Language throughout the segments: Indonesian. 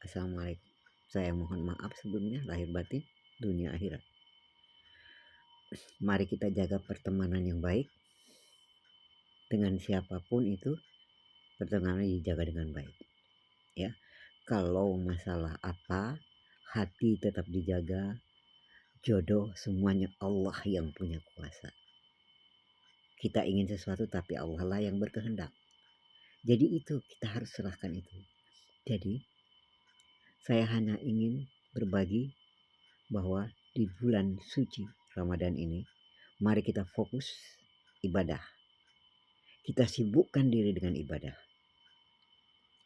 Assalamualaikum. Saya mohon maaf sebelumnya lahir batin, dunia akhirat. Mari kita jaga pertemanan yang baik dengan siapapun itu, pertemanan dijaga dengan baik. Ya, kalau masalah apa, hati tetap dijaga, jodoh semuanya Allah yang punya kuasa. Kita ingin sesuatu tapi Allah lah yang berkehendak. Jadi itu kita harus serahkan itu. Jadi saya hanya ingin berbagi bahwa di bulan suci Ramadan ini, mari kita fokus ibadah. Kita sibukkan diri dengan ibadah.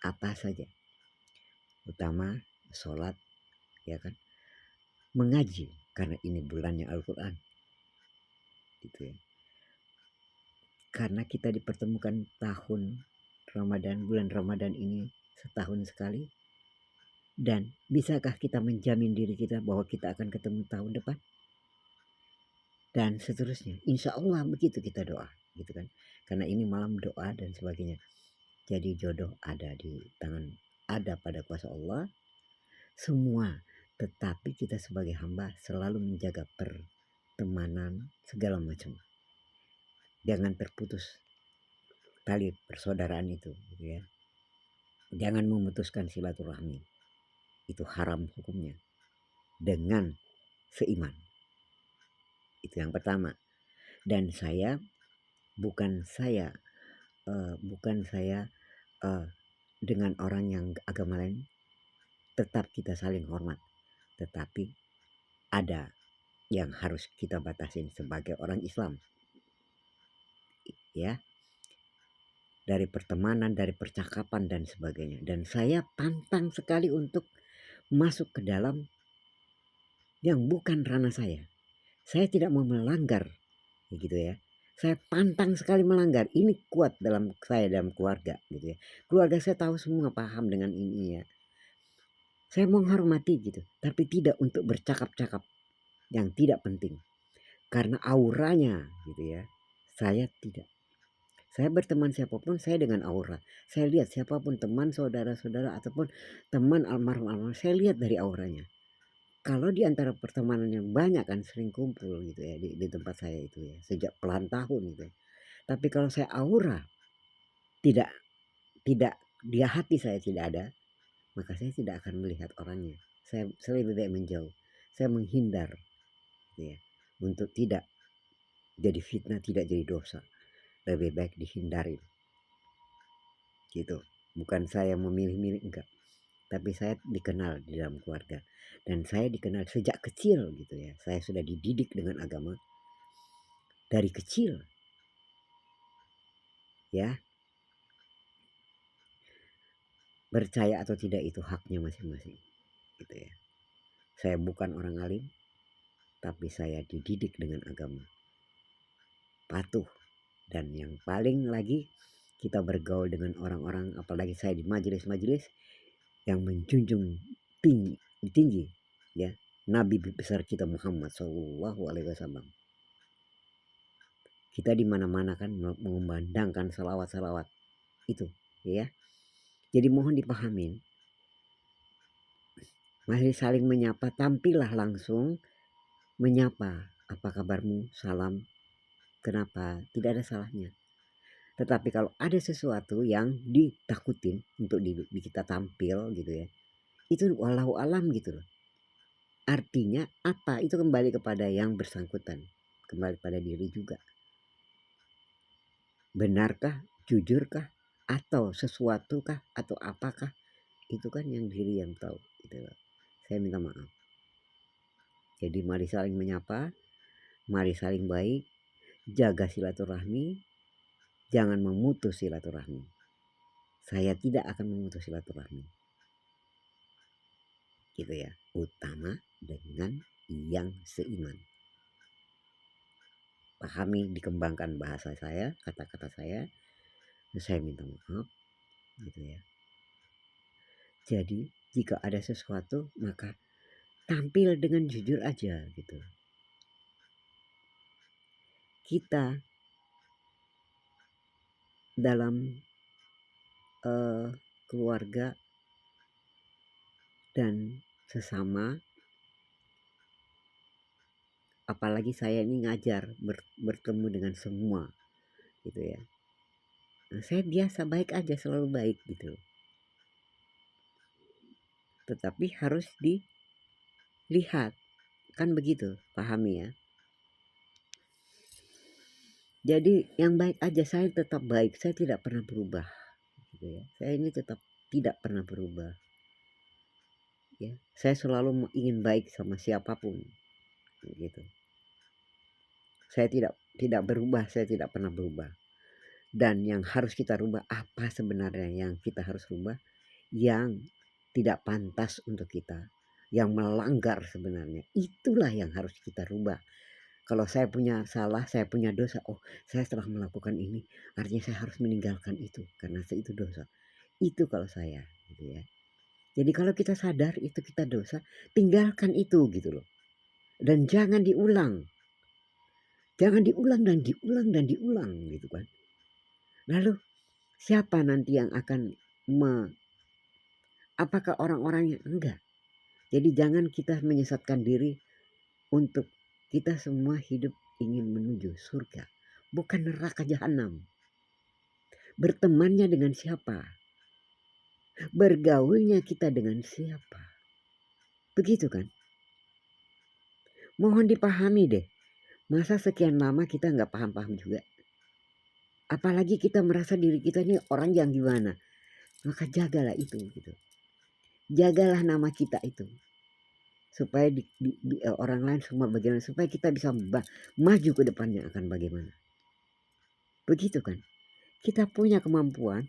Apa saja. Utama sholat, ya kan. Mengaji, karena ini bulannya Al-Quran. Gitu ya. Karena kita dipertemukan tahun Ramadan, bulan Ramadan ini setahun sekali. Dan bisakah kita menjamin diri kita bahwa kita akan ketemu tahun depan? Dan seterusnya. Insya Allah begitu kita doa. Gitu kan. Karena ini malam doa dan sebagainya. Jadi jodoh ada di tangan, ada pada kuasa Allah. Semua, tetapi kita sebagai hamba selalu menjaga pertemanan segala macam. Jangan terputus tali persaudaraan itu, gitu ya. Jangan memutuskan silaturahmi. Itu haram hukumnya. Dengan seiman. Itu yang pertama. Dan saya bukan saya dengan orang yang agama lain, tetap kita saling hormat. Tetapi ada yang harus kita batasin sebagai orang Islam. Ya. Dari pertemanan, dari percakapan dan sebagainya. Dan saya pantang sekali untuk masuk ke dalam yang bukan ranah saya. Saya tidak mau melanggar, gitu ya. Saya pantang sekali melanggar. Ini kuat dalam saya, dalam keluarga, gitu ya. Keluarga saya tahu semua, paham dengan ini ya. Saya menghormati gitu, tapi tidak untuk bercakap-cakap yang tidak penting. Karena auranya, gitu ya. Saya tidak. Saya berteman siapapun, saya dengan aura. Saya lihat siapapun teman, saudara-saudara, ataupun teman almarhum, saya lihat dari auranya. Kalau di antara pertemanan yang banyak kan sering kumpul gitu ya di tempat saya itu ya, sejak puluhan tahun gitu ya. Tapi kalau saya aura tidak tidak di hati saya tidak ada, maka saya tidak akan melihat orangnya. Saya lebih baik menjauh. Saya menghindar gitu ya, untuk tidak jadi fitnah, tidak jadi dosa. Lebih baik dihindari. Gitu. Bukan saya memilih-milih, enggak. Tapi saya dikenal di dalam keluarga. Dan saya dikenal sejak kecil gitu ya. Saya sudah dididik dengan agama. Dari kecil. Ya. Percaya atau tidak itu haknya masing-masing. Gitu ya. Saya bukan orang alim. Tapi saya dididik dengan agama. Patuh. Dan yang paling lagi, kita bergaul dengan orang-orang, apalagi saya di majelis-majelis yang menjunjung tinggi ya Nabi besar kita Muhammad SAW. Kita di mana-mana kan mengumandangkan salawat-salawat itu ya. Jadi mohon dipahamin. Masih saling menyapa, tampillah langsung menyapa. Apa kabarmu? Salam. Kenapa? Tidak ada salahnya. Tetapi kalau ada sesuatu yang ditakutin untuk di kita tampil gitu ya, itu walau alam gitu loh. Artinya apa? Itu kembali kepada yang bersangkutan. Kembali pada diri juga. Benarkah? Jujurkah? Atau sesuatukah? Atau apakah? Itu kan yang diri yang tahu. Gitu loh. Saya minta maaf. Jadi mari saling menyapa. Mari saling baik. Jaga silaturahmi. Jangan memutus silaturahmi. Saya tidak akan memutus silaturahmi. Gitu ya. Utama dengan yang seiman. Pahami, dikembangkan bahasa saya, kata-kata saya. Saya minta maaf. Gitu ya. Jadi jika ada sesuatu maka tampil dengan jujur aja gitu. Kita dalam keluarga dan sesama. Apalagi saya ini ngajar, bertemu dengan semua gitu ya. Nah, saya biasa baik aja, selalu baik gitu. Tetapi harus dilihat, kan begitu, pahami ya. Jadi yang baik aja, saya tetap baik, saya tidak pernah berubah gitu ya. Saya ini tetap tidak pernah berubah ya. Saya selalu ingin baik sama siapapun gitu. Saya tidak berubah, saya tidak pernah berubah. Dan yang harus kita rubah, apa sebenarnya yang kita harus rubah? Yang tidak pantas untuk kita, yang melanggar sebenarnya, itulah yang harus kita rubah. Kalau saya punya salah, saya punya dosa, oh saya telah melakukan ini, artinya saya harus meninggalkan itu karena itu dosa. Itu kalau saya gitu ya. Jadi kalau kita sadar itu kita dosa, tinggalkan itu gitu loh. Dan jangan diulang. Jangan diulang dan diulang dan diulang gitu kan. Lalu siapa nanti yang akan apakah orang-orangnya? Enggak. Jadi jangan kita menyesatkan diri untuk kita semua hidup ingin menuju surga, bukan neraka jahanam. Bertemannya dengan siapa? Bergaulnya kita dengan siapa? Begitu kan? Mohon dipahami deh. Masa sekian lama kita nggak paham-paham juga? Apalagi kita merasa diri kita ini orang yang gimana? Maka jagalah itu gitu. Jagalah nama kita itu. Supaya orang lain semua bagaimana, supaya kita bisa maju ke depannya akan bagaimana. Begitu kan? Kita punya kemampuan,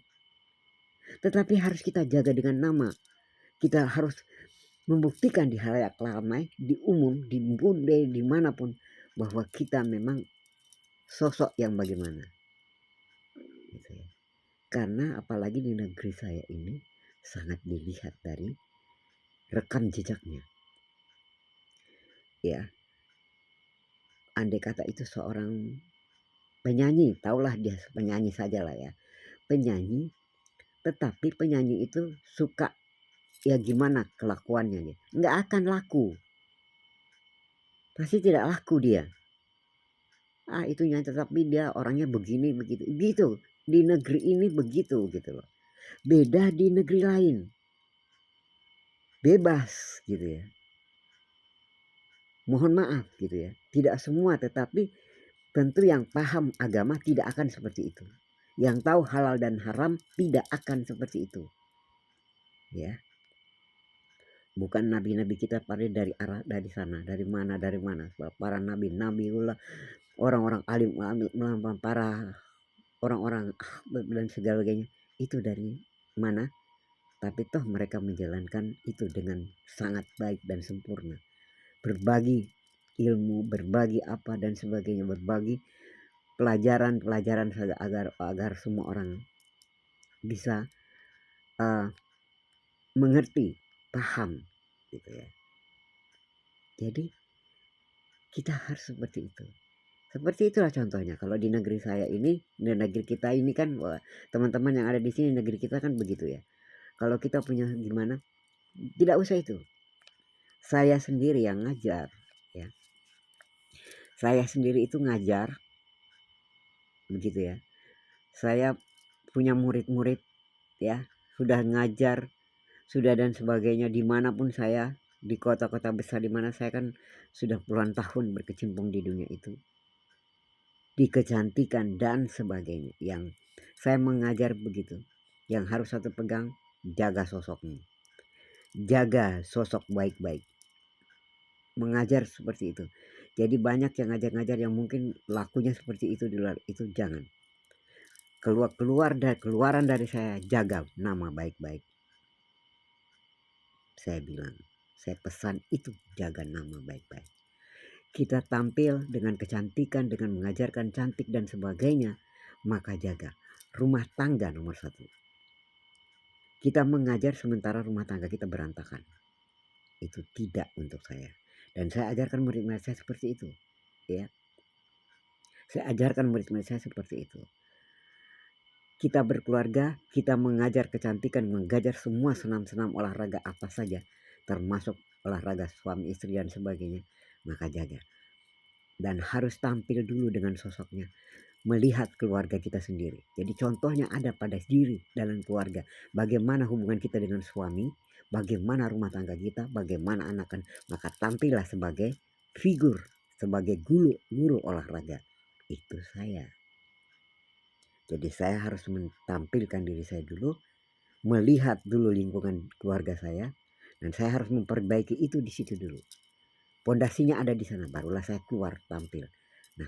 tetapi harus kita jaga dengan nama. Kita harus membuktikan di halayak ramai, di umum, di bude, dimanapun, bahwa kita memang sosok yang bagaimana. Gitu ya. Karena apalagi di negeri saya ini sangat dilihat dari rekam jejaknya. Ya, andai kata itu seorang penyanyi, taulah dia penyanyi saja lah ya. Penyanyi, tetapi penyanyi itu suka ya gimana kelakuannya nih. Nggak akan laku. Pasti tidak laku dia. Itunya tetapi dia orangnya begini begitu. Gitu. Di negeri ini begitu gitu loh. Beda di negeri lain. Bebas gitu ya. Mohon maaf gitu ya. Tidak semua tetapi tentu yang paham agama tidak akan seperti itu. Yang tahu halal dan haram tidak akan seperti itu. Ya. Bukan nabi-nabi kita pada dari arah dari sana, dari mana. Para nabiullah, orang-orang alim, para orang-orang dan segalanya itu dari mana? Tapi toh mereka menjalankan itu dengan sangat baik dan sempurna. Berbagi ilmu, berbagi apa dan sebagainya, berbagi pelajaran saja agar semua orang bisa mengerti, paham gitu ya. Jadi kita harus seperti itu. Seperti itulah contohnya. Kalau di negeri saya ini, di negeri kita ini kan, teman-teman yang ada di sini negeri kita kan begitu ya. Kalau kita punya gimana, tidak usah itu. Saya sendiri yang ngajar ya. Saya sendiri itu ngajar begitu ya. Saya punya murid-murid ya, sudah ngajar, sudah dan sebagainya dimanapun saya, di kota-kota besar di mana saya kan sudah puluhan tahun berkecimpung di dunia itu. Di kecantikan dan sebagainya. Yang saya mengajar begitu. Yang harus satu pegang, jaga sosoknya. Jaga sosok baik-baik. Mengajar seperti itu. Jadi banyak yang ngajar-ngajar yang mungkin lakunya seperti itu di luar, itu jangan. Keluaran dari saya, jaga nama baik-baik. Saya bilang, saya pesan itu, jaga nama baik-baik. Kita tampil dengan kecantikan, dengan mengajarkan cantik dan sebagainya, maka jaga. Rumah tangga nomor 1. Kita mengajar sementara rumah tangga kita berantakan. Itu tidak untuk saya. Dan saya ajarkan murid-murid saya seperti itu. Ya. Saya ajarkan murid-murid saya seperti itu. Kita berkeluarga, kita mengajar kecantikan, mengajar semua senam-senam olahraga apa saja. termasuk olahraga suami istri dan sebagainya, maka jaga. Dan harus tampil dulu dengan sosoknya, melihat keluarga kita sendiri. Jadi contohnya ada pada diri dalam keluarga. Bagaimana hubungan kita dengan suami, bagaimana rumah tangga kita, bagaimana anak-anak. Maka tampillah sebagai figur, sebagai guru olahraga. Itu saya. Jadi saya harus menampilkan diri saya dulu, melihat dulu lingkungan keluarga saya, dan saya harus memperbaiki itu di situ dulu. Pondasinya ada di sana, barulah saya keluar tampil.